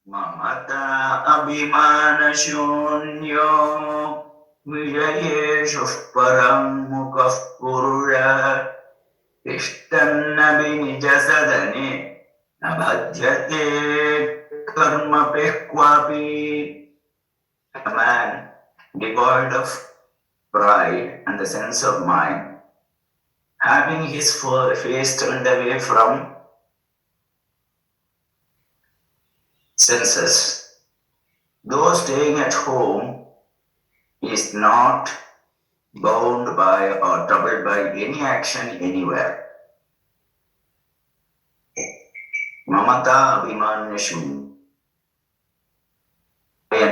Mamata abhimana shunyo vijayeshu param mukha purya ishtanna vinijasadane nabhadyate karma pekvapi. A man devoid of pride and the sense of mind, having his face turned away from senses, though staying at home, is not bound by or troubled by any action anywhere. Mamata abhimanyashu,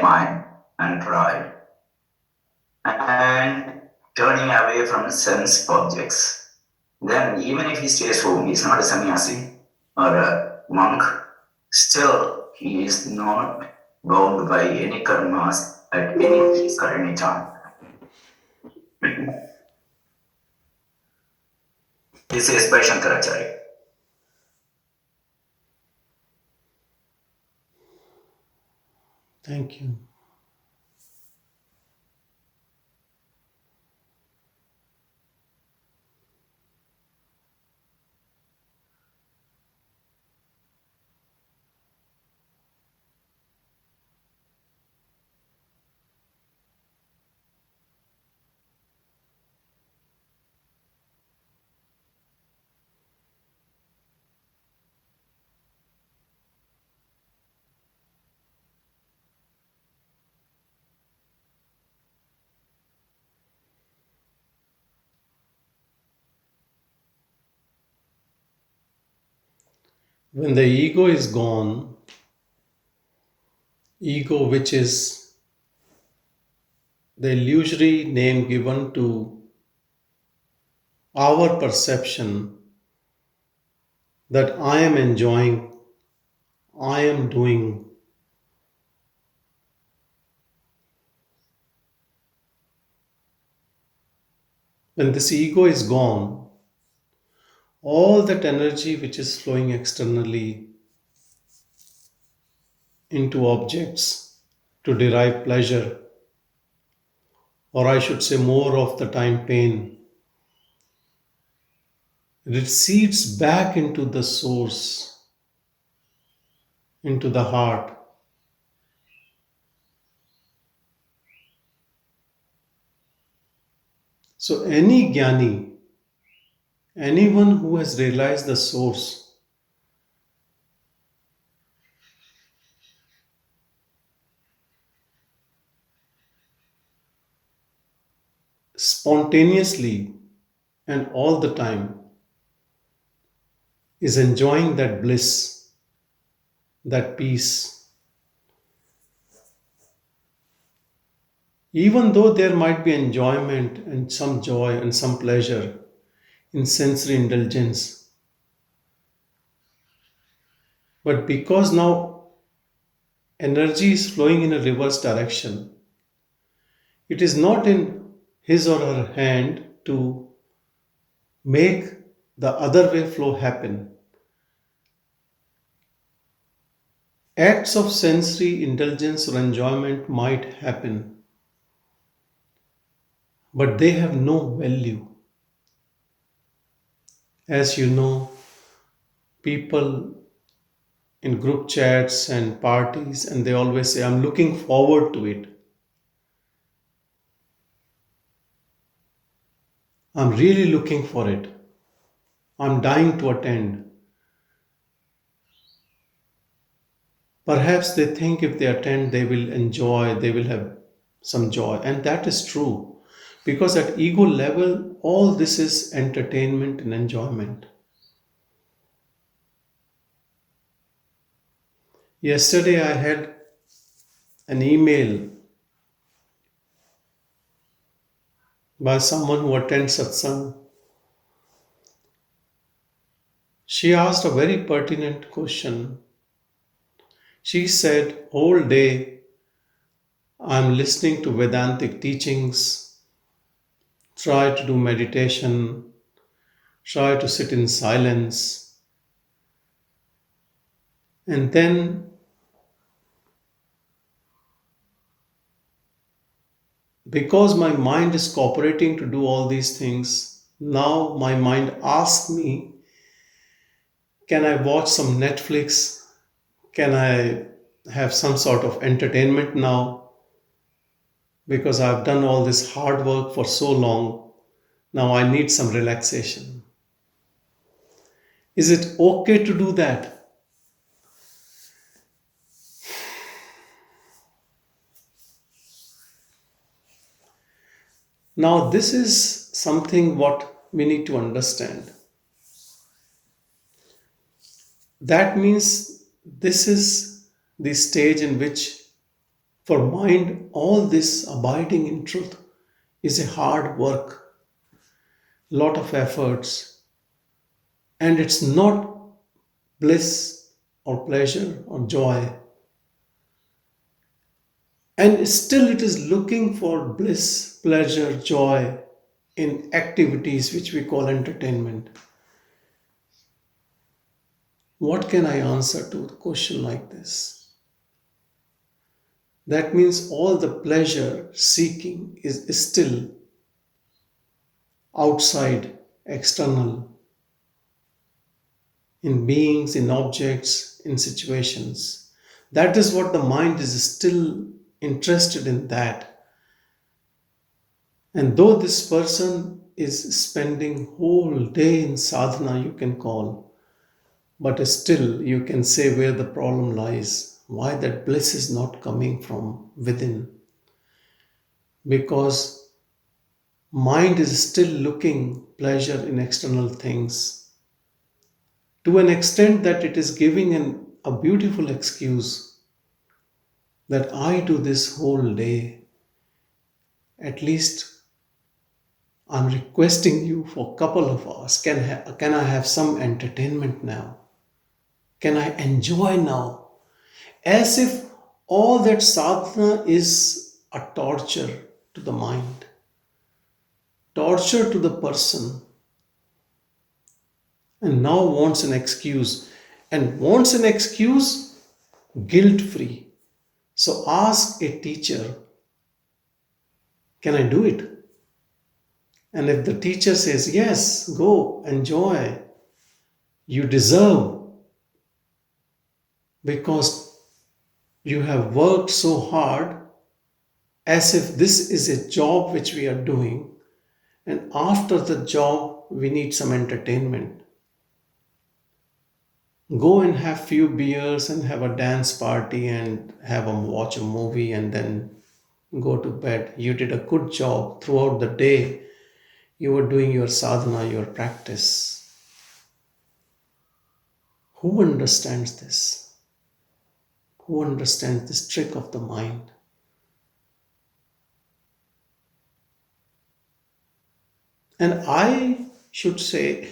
mind and pride, and turning away from sense objects. Then even if he stays home, he's not a sannyasi or a monk, still he is not bound by any karmas at any place or any time. This is by Shankaracharya. Thank you. When the ego is gone, ego, which is the illusory name given to our perception that I am enjoying, I am doing. When this ego is gone, all that energy which is flowing externally into objects to derive pleasure, or I should say more of the time pain, recedes back into the source, into the heart. So any jnani, anyone who has realized the source, spontaneously and all the time is enjoying that bliss, that peace. Even though there might be enjoyment and some joy and some pleasure in sensory indulgence, but because now energy is flowing in a reverse direction, it is not in his or her hand to make the other way flow happen. Acts of sensory indulgence or enjoyment might happen, but they have no value. As you know, people in group chats and parties, and they always say, I'm looking forward to it. I'm really looking for it. I'm dying to attend. Perhaps they think if they attend, they will enjoy, they will have some joy. And that is true. Because at ego level, all this is entertainment and enjoyment. Yesterday, I had an email by someone who attends satsang. She asked a very pertinent question. She said, all day I'm listening to Vedantic teachings, try to do meditation, try to sit in silence, and then Because my mind is cooperating to do all these things, now my mind asks me, can I watch some Netflix? Can I have some sort of entertainment now? Because I've done all this hard work for so long. Now I need some relaxation. Is it okay to do that? Now, this is something what we need to understand. That means this is the stage in which, for mind, all this abiding in truth is a hard work, lot of efforts, and it's not bliss or pleasure or joy. And still, it is looking for bliss, pleasure, joy in activities which we call entertainment. What can I answer to a question like this? That means all the pleasure seeking is still outside, external, in beings, in objects, in situations. That is what the mind is still interested in that. And though this person is spending whole day in sadhana, you can call, but still you can say where the problem lies, why that bliss is not coming from within. Because mind is still looking pleasure in external things to an extent that it is giving a beautiful excuse that I do this whole day. At least I'm requesting you for a couple of hours. Can I have some entertainment now? Can I enjoy now? As if all that sadhana is a torture to the mind, torture to the person, and now wants an excuse. And wants an excuse guilt free. So ask a teacher, can I do it? And if the teacher says, yes, go, enjoy, you deserve, because you have worked so hard, as if this is a job which we are doing, and after the job we need some entertainment. Go and have few beers and have a dance party and watch a movie and then go to bed. You did a good job throughout the day. You were doing your sadhana, your practice. Who understands this? Who understands this trick of the mind? And I should say,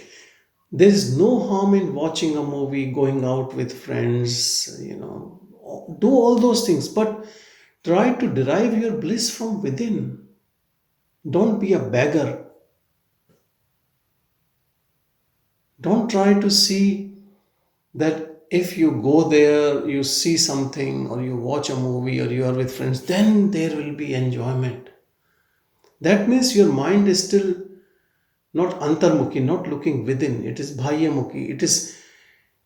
there is no harm in watching a movie, going out with friends, do all those things, but try to derive your bliss from within. Don't be a beggar. Don't try to see that if you go there, you see something, or you watch a movie, or you are with friends, then there will be enjoyment. That means your mind is still not antarmukhi, not looking within. It is bhahyamukhi.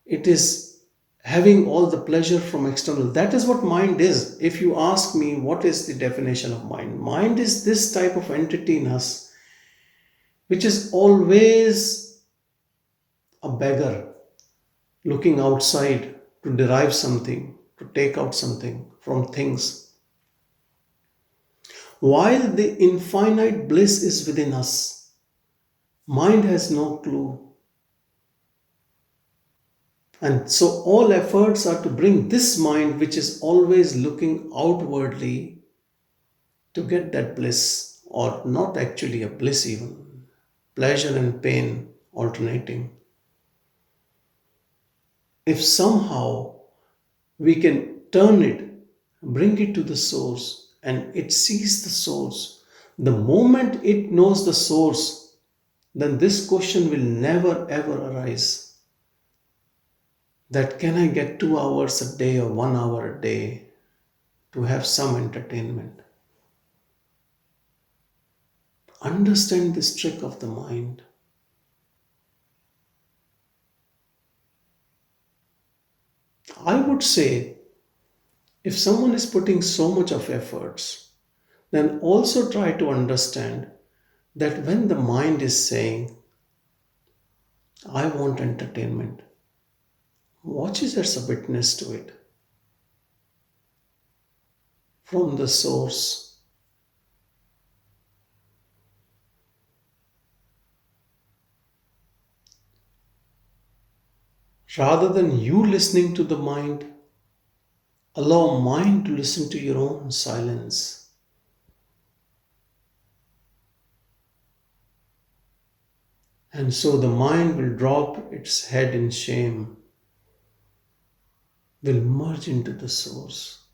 It is having all the pleasure from external. That is what mind is. If you ask me, what is the definition of mind? Mind is this type of entity in us, which is always a beggar, looking outside to derive something, to take out something from things. While the infinite bliss is within us, mind has no clue. And so all efforts are to bring this mind, which is always looking outwardly, to get that bliss, or not actually a bliss even, pleasure and pain alternating. If somehow we can turn it, bring it to the source, and it sees the source, the moment it knows the source, then this question will never ever arise. That can I get 2 hours a day or 1 hour a day to have some entertainment? Understand this trick of the mind. I would say if someone is putting so much of efforts, then also try to understand that when the mind is saying, I want entertainment, watch it as a witness to it from the source. Rather than you listening to the mind, allow mind to listen to your own silence. And so the mind will drop its head in shame, will merge into the source.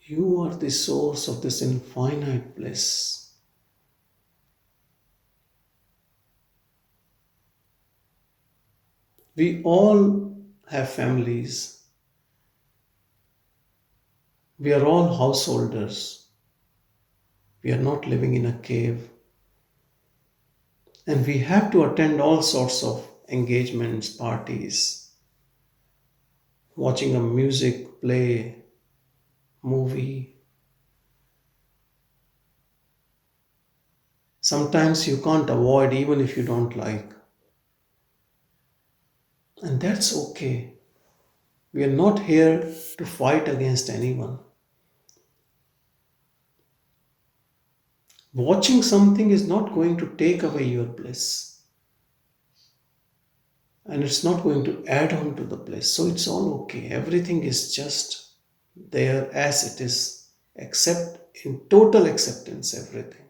You are the source of this infinite bliss. We all have families. We are all householders. We are not living in a cave. And we have to attend all sorts of engagements, parties, watching a music play, movie. Sometimes you can't avoid even if you don't like. And that's okay. We are not here to fight against anyone. Watching something is not going to take away your bliss. And it's not going to add on to the bliss. So it's all okay. Everything is just there as it is. Accept in total acceptance everything.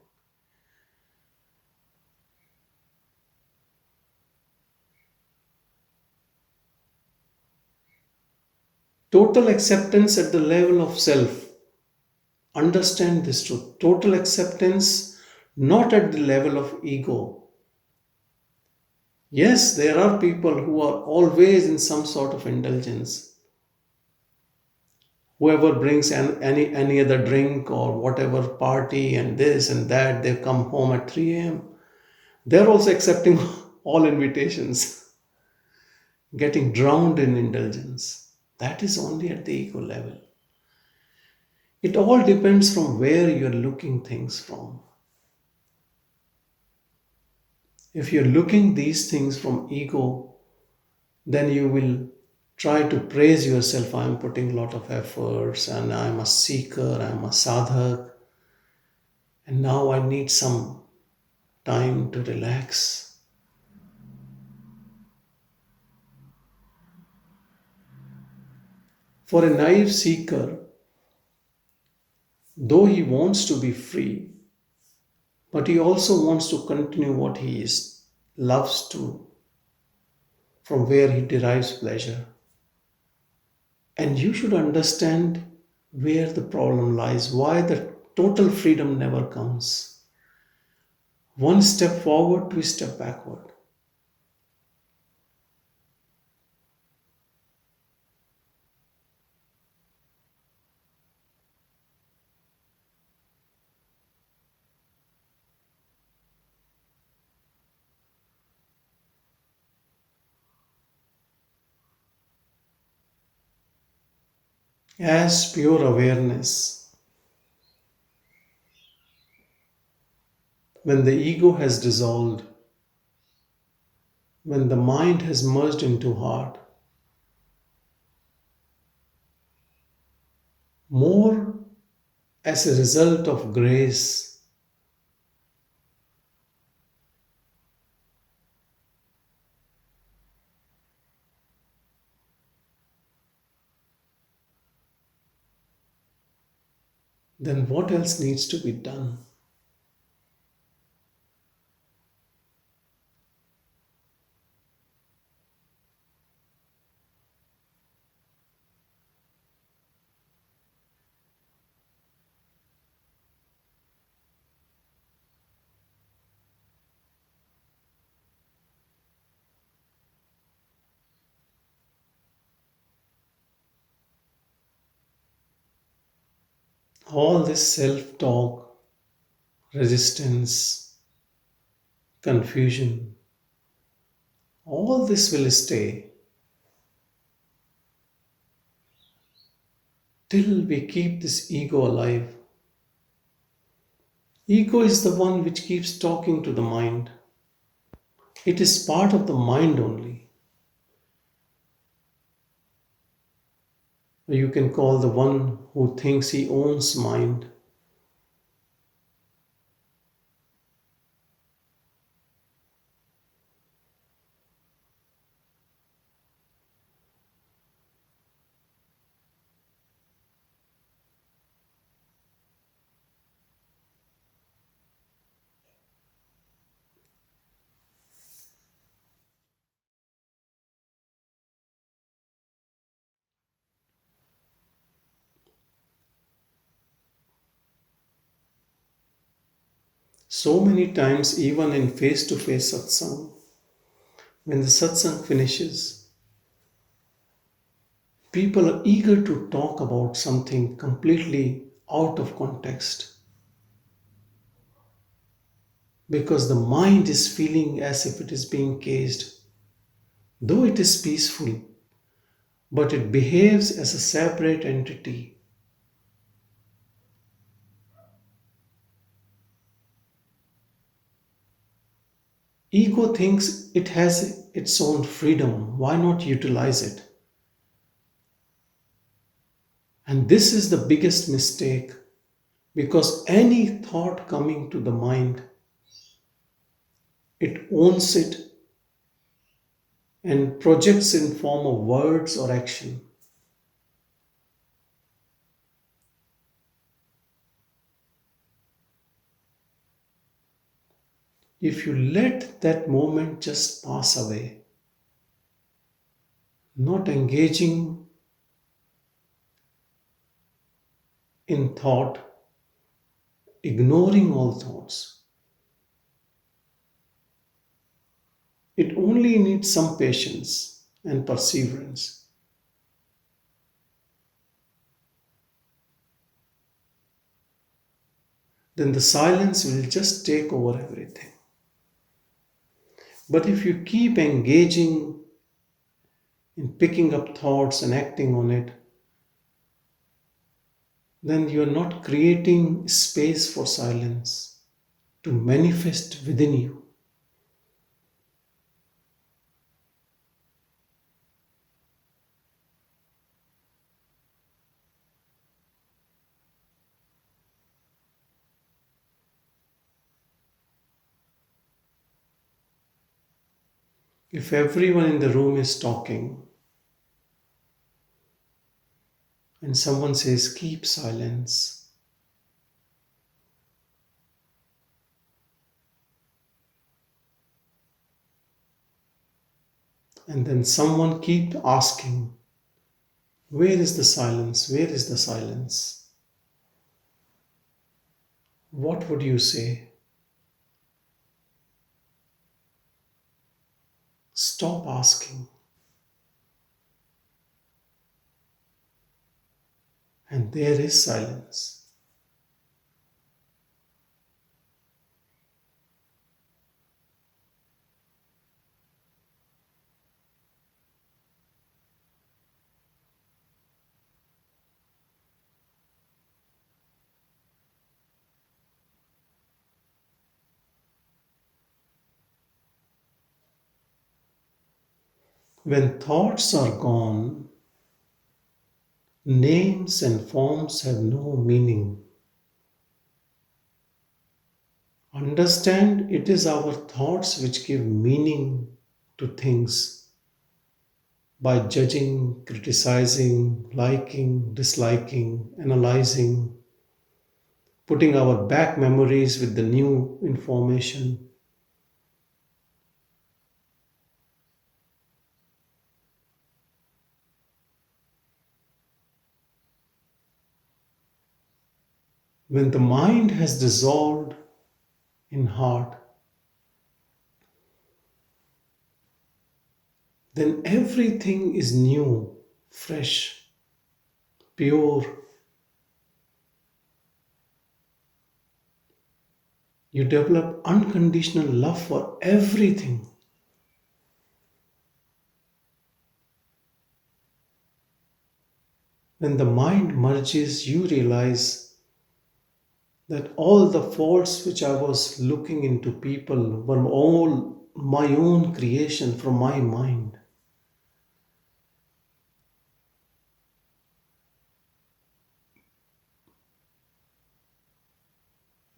Total acceptance at the level of self. Understand this truth. Total acceptance not at the level of ego. Yes, there are people who are always in some sort of indulgence. Whoever brings any other drink or whatever party and this and that, they come home at 3 a.m. They're also accepting all invitations, getting drowned in indulgence. That is only at the ego level. It all depends from where you're looking things from. If you're looking these things from ego, then you will try to praise yourself. I'm putting a lot of efforts and I'm a seeker, I'm a sadhak, and now I need some time to relax. For a naive seeker, though he wants to be free, but he also wants to continue what he loves to, from where he derives pleasure. And you should understand where the problem lies, why the total freedom never comes. One step forward, two step backward. As pure awareness, when the ego has dissolved, when the mind has merged into heart, more as a result of grace, then what else needs to be done? all this self talk, resistance, confusion, all this will stay till we keep this ego alive. Ego is the one which keeps talking to the mind. It is part of the mind only. You can call the one who thinks he owns mind. So many times, even in face to face satsang, when the satsang finishes, people are eager to talk about something completely out of context because the mind is feeling as if it is being caged. Though it is peaceful, but it behaves as a separate entity. Ego thinks it has its own freedom. Why not utilize it? And this is the biggest mistake because any thought coming to the mind, it owns it and projects in form of words or action. If you let that moment just pass away, not engaging in thought, ignoring all thoughts, it only needs some patience and perseverance. Then the silence will just take over everything. But if you keep engaging in picking up thoughts and acting on it, then you are not creating space for silence to manifest within you. If everyone in the room is talking and someone says, keep silence, and then someone keep asking, where is the silence? Where is the silence? What would you say? Stop asking. And there is silence. When thoughts are gone, names and forms have no meaning. Understand it is our thoughts which give meaning to things by judging, criticizing, liking, disliking, analyzing, putting our back memories with the new information. When the mind has dissolved in heart, then everything is new, fresh, pure, You develop unconditional love for everything. When the mind merges, you realize that all the faults which I was looking into people were all my own creation from my mind.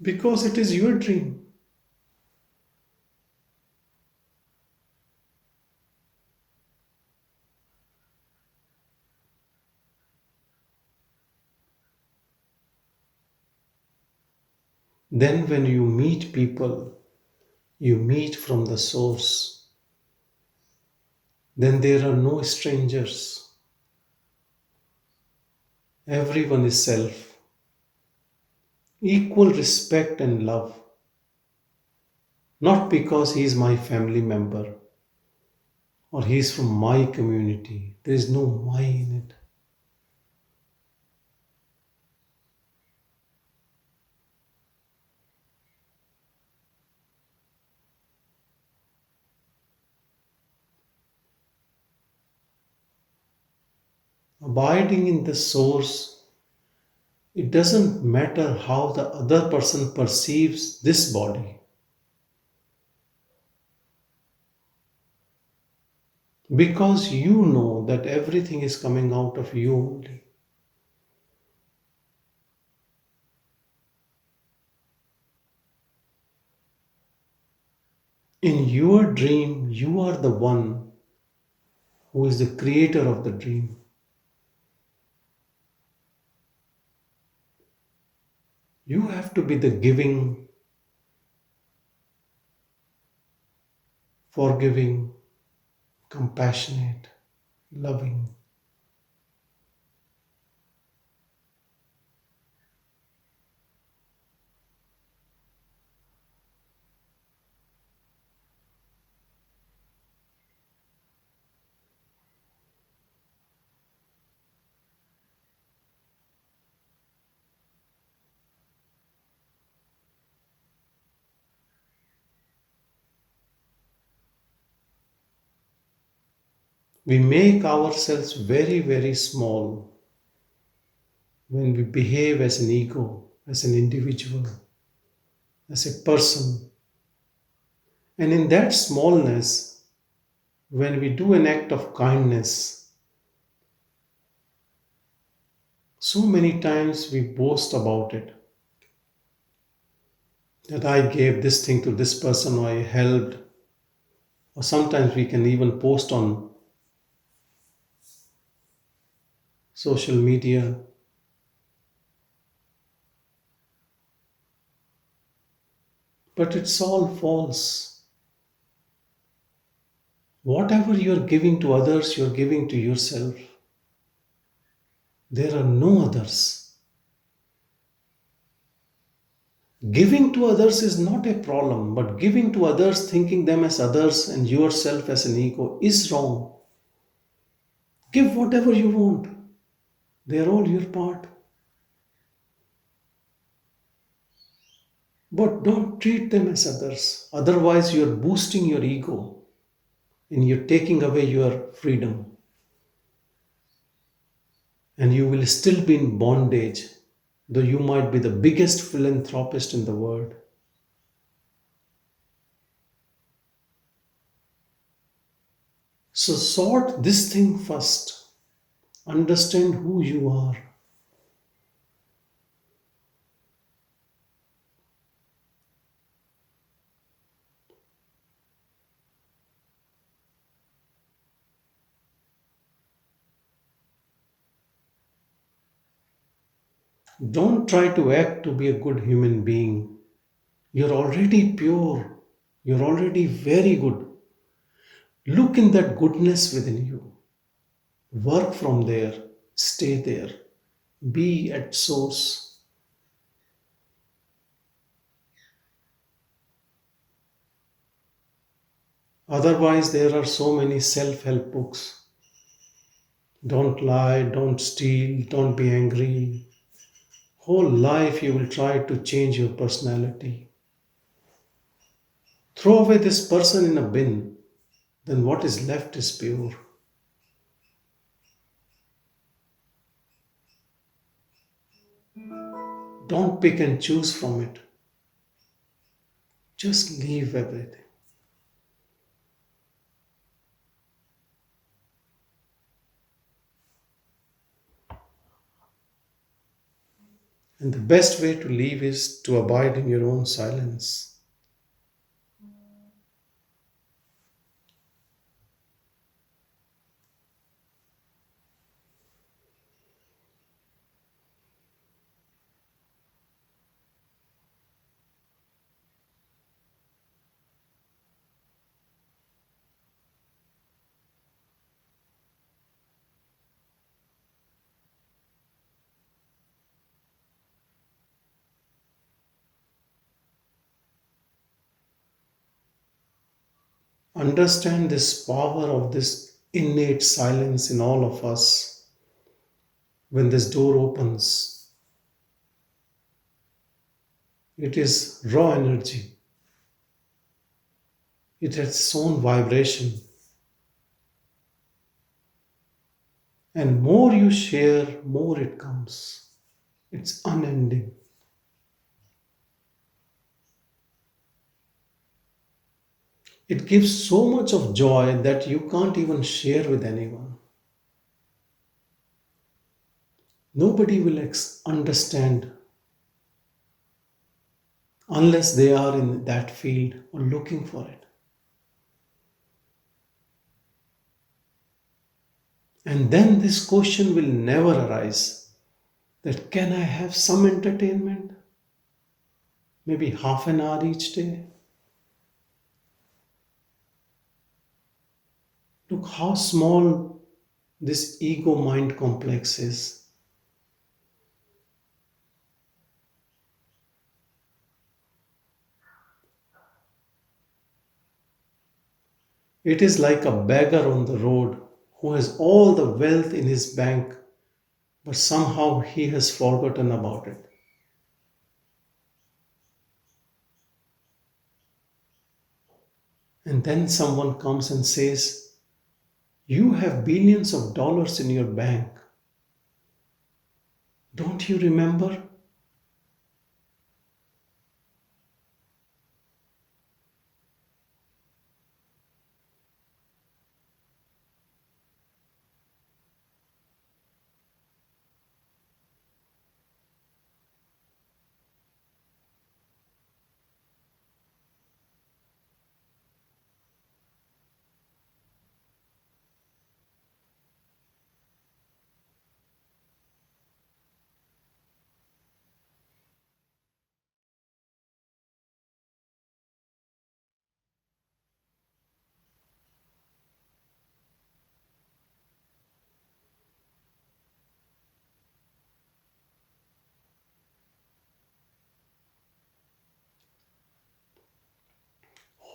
Because it is your dream. Then, when you meet people, you meet from the source. Then there are no strangers. Everyone is self. Equal respect and love. Not because he is my family member or he is from my community. There is no my in it. Abiding in the source, it doesn't matter how the other person perceives this body. Because you know that everything is coming out of you only. In your dream, you are the one who is the creator of the dream. You have to be the giving, forgiving, compassionate, loving. We make ourselves very, very small when we behave as an ego, as an individual, as a person. And in that smallness, when we do an act of kindness, so many times we boast about it. That I gave this thing to this person, or I helped, or sometimes we can even post on social media. But it's all false. Whatever you're giving to others, you're giving to yourself. There are no others. Giving to others is not a problem, but giving to others, thinking them as others and yourself as an ego is wrong. Give whatever you want. They are all your part. But don't treat them as others. Otherwise, you're boosting your ego and you're taking away your freedom. And you will still be in bondage, though you might be the biggest philanthropist in the world. So sort this thing first. Understand who you are. Don't try to act to be a good human being. You're already pure. You're already very good. Look in that goodness within you. Work from there. Stay there. Be at source. Otherwise, there are so many self help books. Don't lie, don't steal, don't be angry. Whole life you will try to change your personality. Throw away this person in a bin, then what is left is pure. Don't pick and choose from it. Just leave everything. And the best way to leave is to abide in your own silence. Understand this power of this innate silence in all of us. When this door opens, it is raw energy. It has its own vibration. And more you share, more it comes. It's unending. It gives so much of joy that you can't even share with anyone. Nobody will understand unless they are in that field or looking for it. And then this question will never arise that can I have some entertainment? Maybe half an hour each day? Look how small this ego mind complex is. It is like a beggar on the road who has all the wealth in his bank, but somehow he has forgotten about it. And then someone comes and says, you have billions of dollars in your bank. Don't you remember?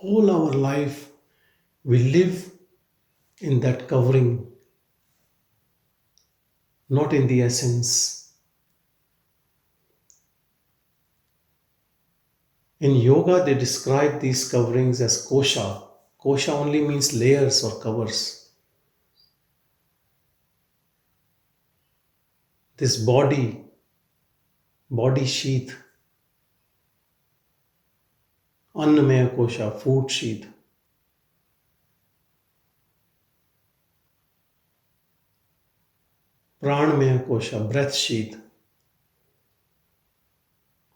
All our life we live in that covering, not in the essence. In yoga, they describe these coverings as kosha. Kosha only means layers or covers. This body sheath, annamaya kosha, food sheath. Pranamaya kosha, breath sheath.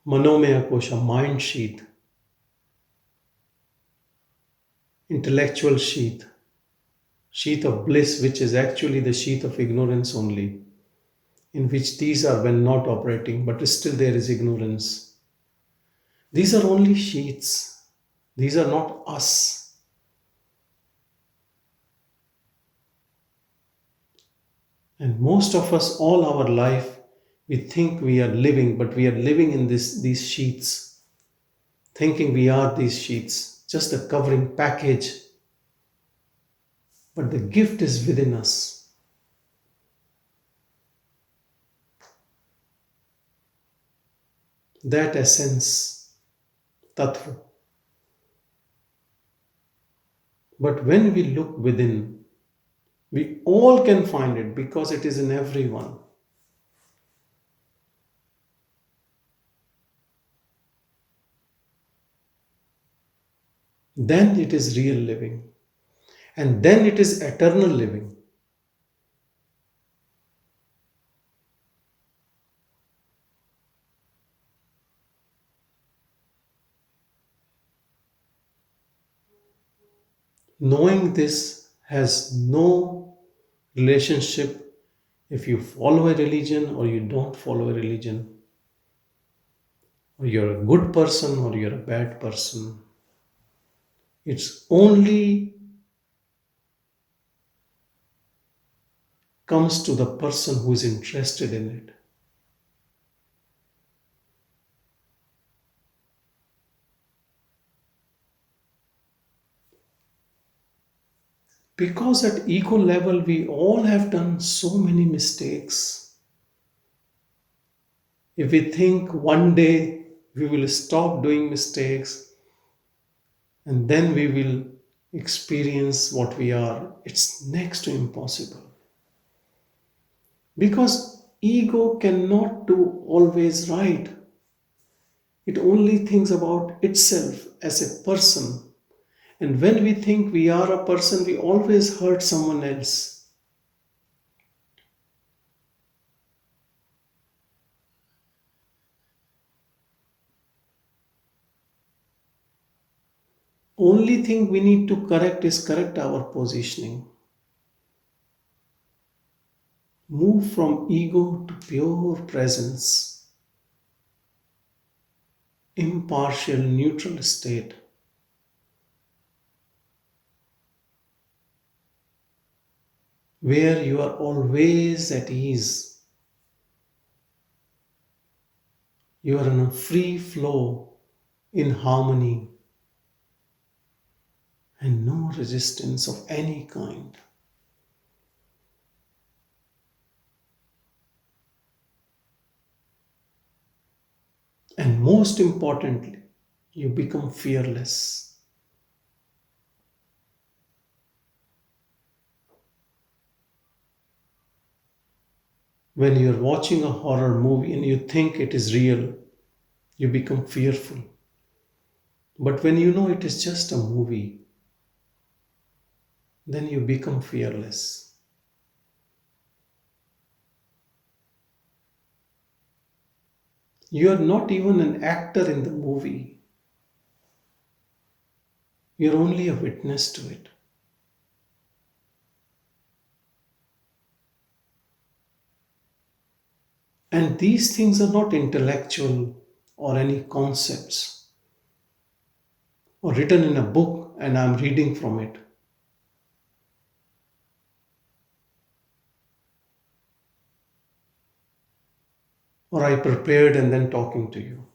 Manomaya kosha, mind sheath. Intellectual sheath. Sheath of bliss, which is actually the sheath of ignorance only, in which these are when not operating, but still there is ignorance. These are only sheaths. These are not us. And most of us, all our life, we think we are living, but we are living in these sheets, thinking we are these sheets, just a covering package. But the gift is within us. That essence, tattva. But when we look within, we all can find it because it is in everyone. Then it is real living. And then it is eternal living. Knowing this has no relationship if you follow a religion or you don't follow a religion, or you're a good person or you're a bad person. It's only comes to the person who is interested in it. Because at ego level, we all have done so many mistakes. If we think one day we will stop doing mistakes and then we will experience what we are, it's next to impossible. Because ego cannot do always right. It only thinks about itself as a person. And when we think we are a person, we always hurt someone else. Only thing we need to correct is correct our positioning. Move from ego to pure presence, impartial, neutral state, where you are always at ease. You are in a free flow, in harmony, and no resistance of any kind. And most importantly, you become fearless. When you're watching a horror movie and you think it is real, you become fearful. But when you know it is just a movie, then you become fearless. You are not even an actor in the movie, you're only a witness to it. And these things are not intellectual or any concepts or written in a book and I'm reading from it. Or I prepared and then talking to you.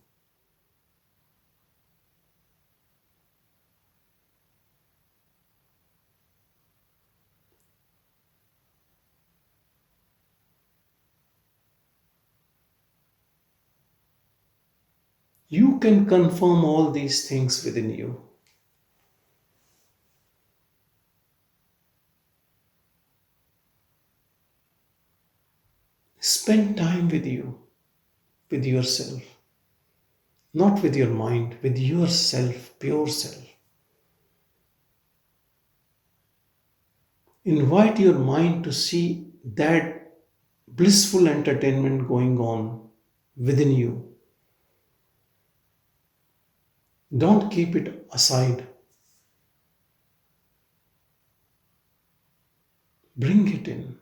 You can confirm all these things within you. Spend time with you, with yourself. Not with your mind, with yourself, pure self. Invite your mind to see that blissful entertainment going on within you. Don't keep it aside. Bring it in.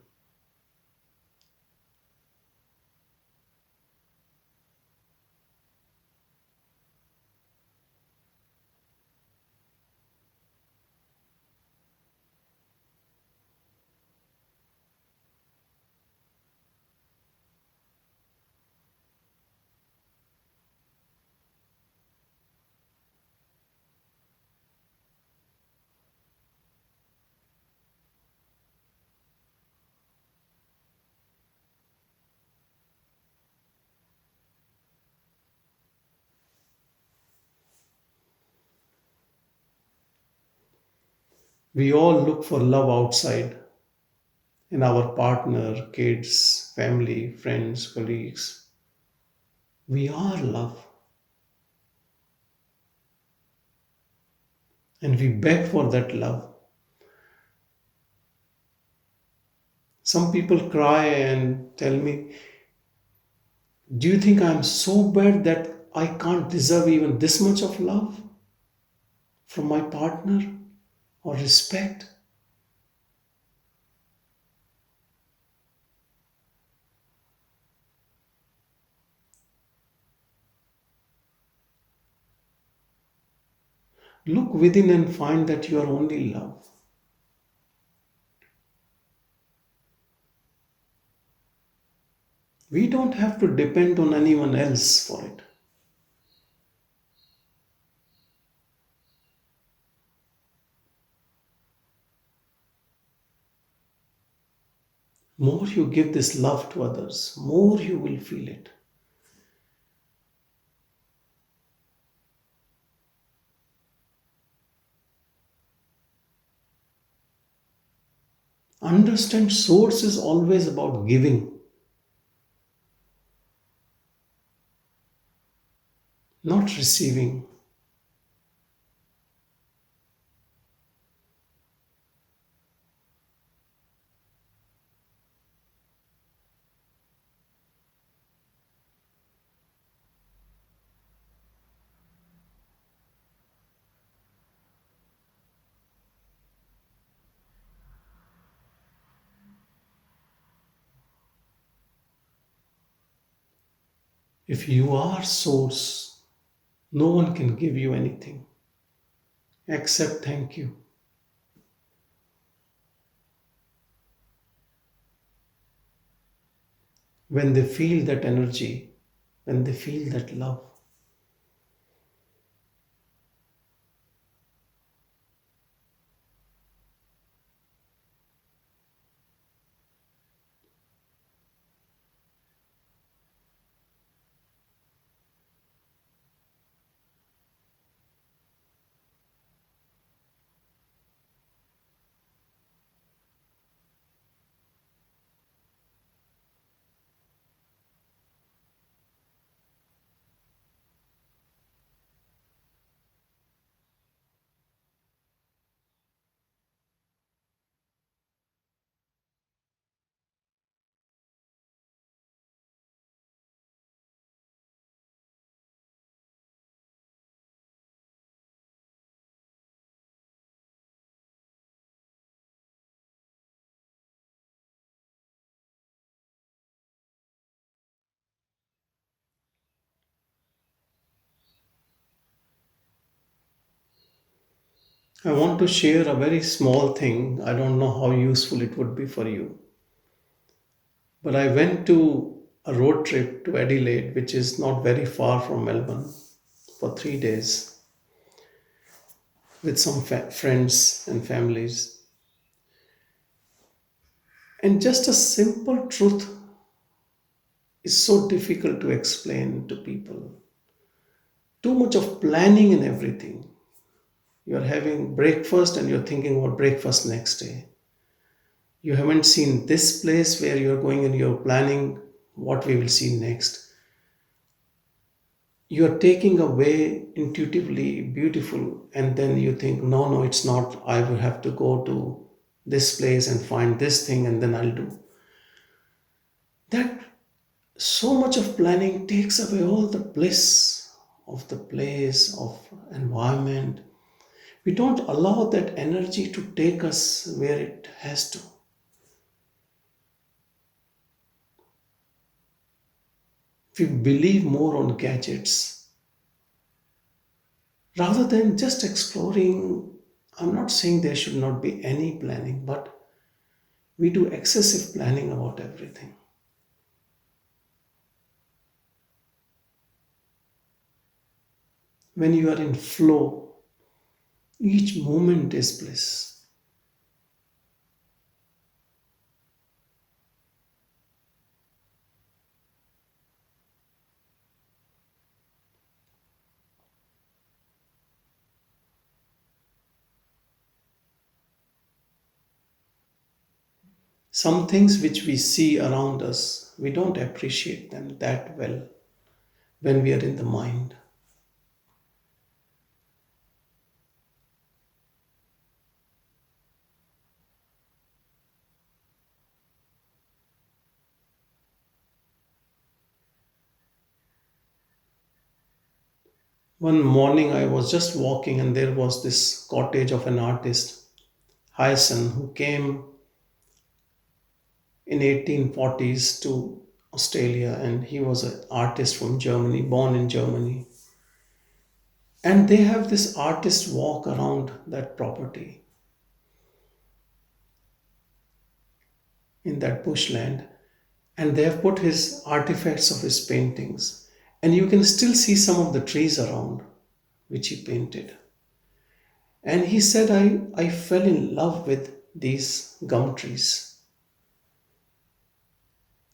We all look for love outside in our partner, kids, family, friends, colleagues. We are love and we beg for that love. Some people cry and tell me, do you think I'm so bad that I can't deserve even this much of love from my partner or respect? Look within and find that you are only love. We don't have to depend on anyone else for it. More you give this love to others, more you will feel it. Understand source is always about giving, not receiving. If you are source, no one can give you anything except thank you. When they feel that energy, when they feel that love, I want to share a very small thing. I don't know how useful it would be for you. But I went to a road trip to Adelaide, which is not very far from Melbourne, for 3 days with some friends and families. And just a simple truth is so difficult to explain to people. Too much of planning and everything. You're having breakfast and you're thinking about breakfast next day. You haven't seen this place where you're going and you're planning what we will see next. You're taking away intuitively beautiful, and then you think, no, no, it's not. I will have to go to this place and find this thing and then I'll do. That so much of planning takes away all the bliss of the place, of environment. We don't allow that energy to take us where it has to. We believe more on gadgets rather than just exploring. I'm not saying there should not be any planning, but we do excessive planning about everything. When you are in flow, each moment is bliss. Some things which we see around us, we don't appreciate them that well when we are in the mind. One morning I was just walking and there was this cottage of an artist, Hyson, who came in 1840s to Australia, and he was an artist from Germany, born in Germany. And they have this artist walk around that property in that bushland, and they have put his artifacts of his paintings, and you can still see some of the trees around which he painted. And he said, I fell in love with these gum trees.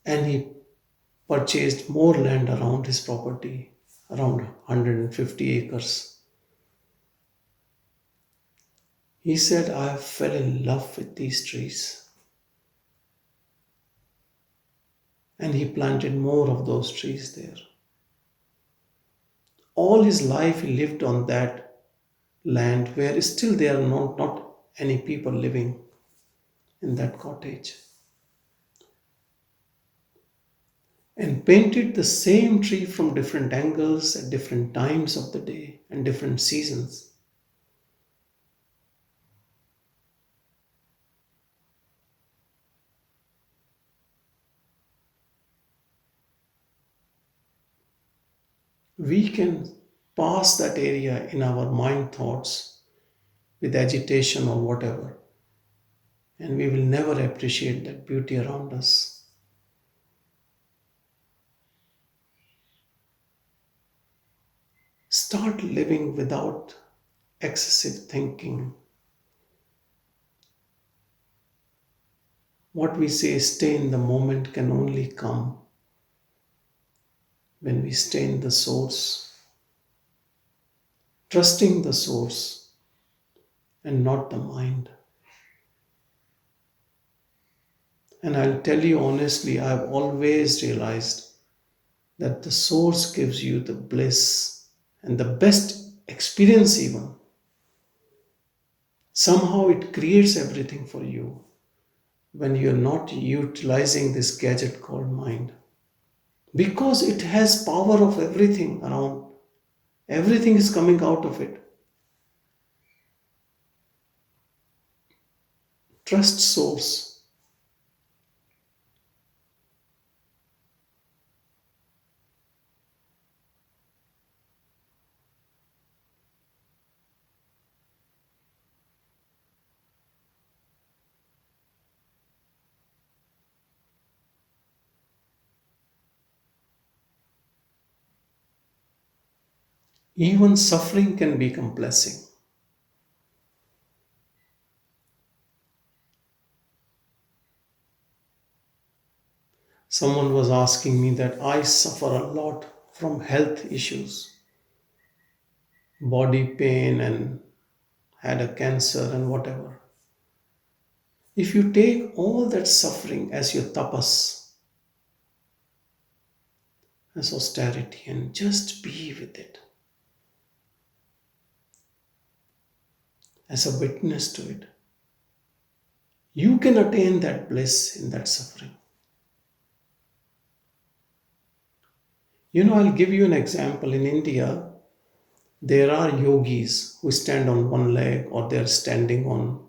And he purchased more land around his property, around 150 acres. He said, I fell in love with these trees. And he planted more of those trees there. All his life he lived on that land where still there are not any people living in that cottage. And painted the same tree from different angles at different times of the day and different seasons. We can pass that area in our mind thoughts with agitation or whatever, and we will never appreciate that beauty around us. Start living without excessive thinking. What we say, stay in the moment, can only come when we stay in the source, trusting the source and not the mind. And I'll tell you honestly, I've always realized that the source gives you the bliss and the best experience, even. Somehow it creates everything for you when you're not utilizing this gadget called mind. Because it has power of everything around. Everything is coming out of it. Trust source. Even suffering can become blessing. Someone was asking me that I suffer a lot from health issues, body pain, and had a cancer and whatever. If you take all that suffering as your tapas, as austerity, and just be with it, as a witness to it, you can attain that bliss in that suffering. I'll give you an example. In India, there are yogis who stand on one leg, or they're standing on,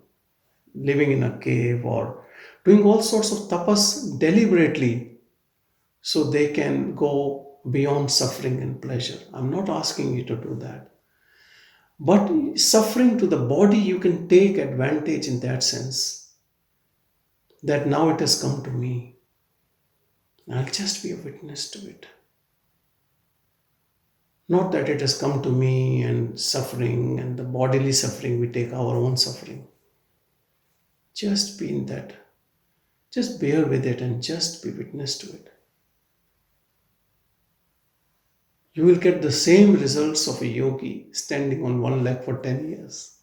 living in a cave, or doing all sorts of tapas deliberately so they can go beyond suffering and pleasure. I'm not asking you to do that. But suffering to the body, you can take advantage in that sense, that now it has come to me. I'll just be a witness to it. Not that it has come to me and suffering and the bodily suffering, we take our own suffering. Just be in that. Just bear with it and just be witness to it. You will get the same results of a yogi standing on one leg for 10 years.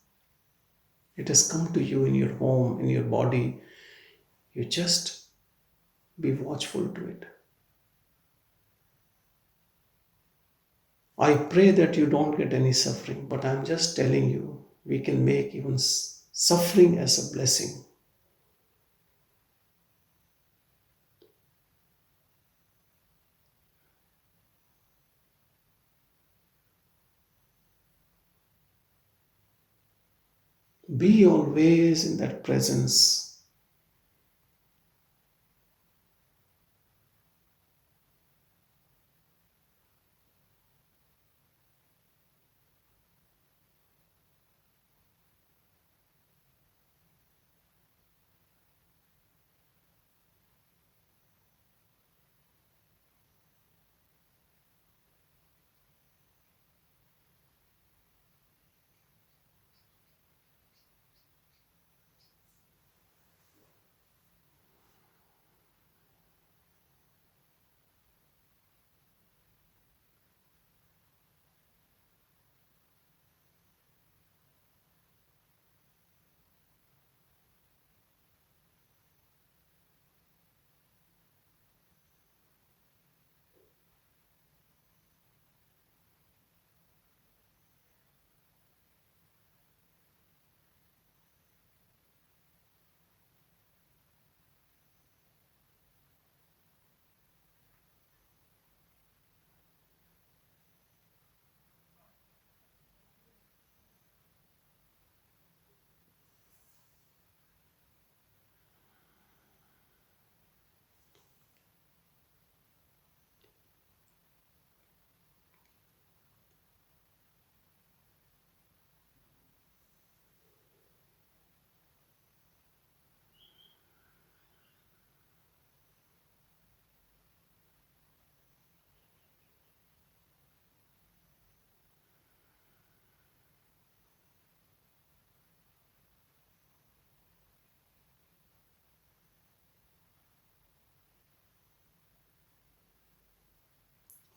It has come to you in your home, in your body, You just be watchful to it. I pray that you don't get any suffering, but I'm just telling you, we can make even suffering as a blessing. Be always in that presence.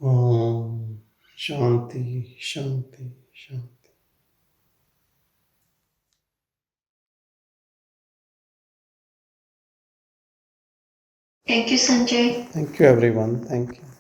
Om Shanti, Shanti, Shanti. Thank you, Sanjay. Thank you, everyone. Thank you.